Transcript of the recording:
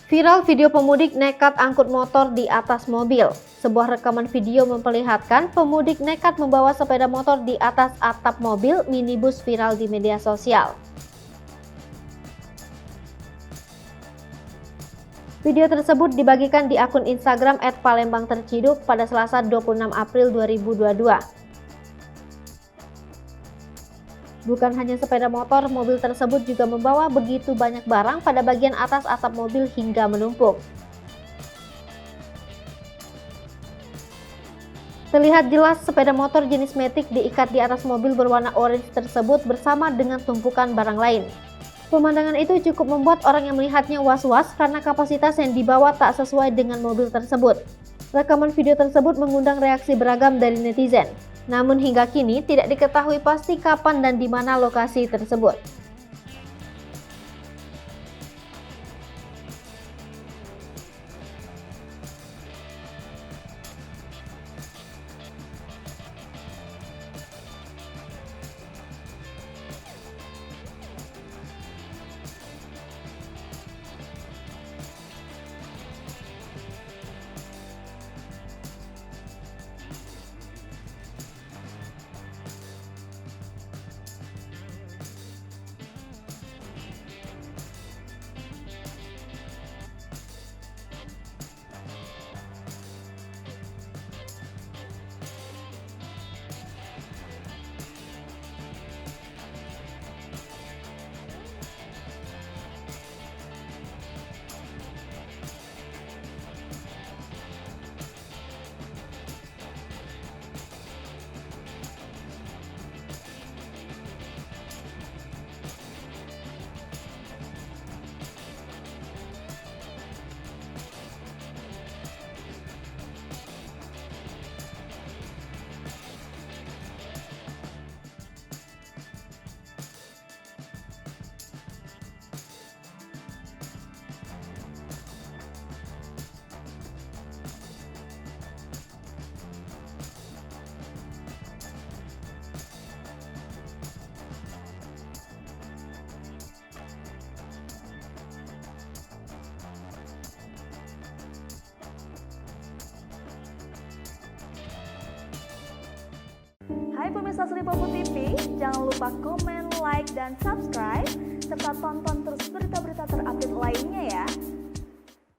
Viral video pemudik nekat angkut motor di atas mobil. Sebuah rekaman video memperlihatkan pemudik nekat membawa sepeda motor di atas atap mobil minibus viral di media sosial. Video tersebut dibagikan di akun Instagram @palembangterciduk pada Selasa 26 April 2022. Bukan hanya sepeda motor, mobil tersebut juga membawa begitu banyak barang pada bagian atas atap mobil hingga menumpuk. Terlihat jelas sepeda motor jenis Matic diikat di atas mobil berwarna orange tersebut bersama dengan tumpukan barang lain. Pemandangan itu cukup membuat orang yang melihatnya was-was karena kapasitas yang dibawa tak sesuai dengan mobil tersebut. Rekaman video tersebut mengundang reaksi beragam dari netizen. Namun hingga kini tidak diketahui pasti kapan dan di mana lokasi tersebut. Hai pemirsa Sri Popo TV, jangan lupa komen, like, dan subscribe, serta tonton terus berita-berita terupdate lainnya ya.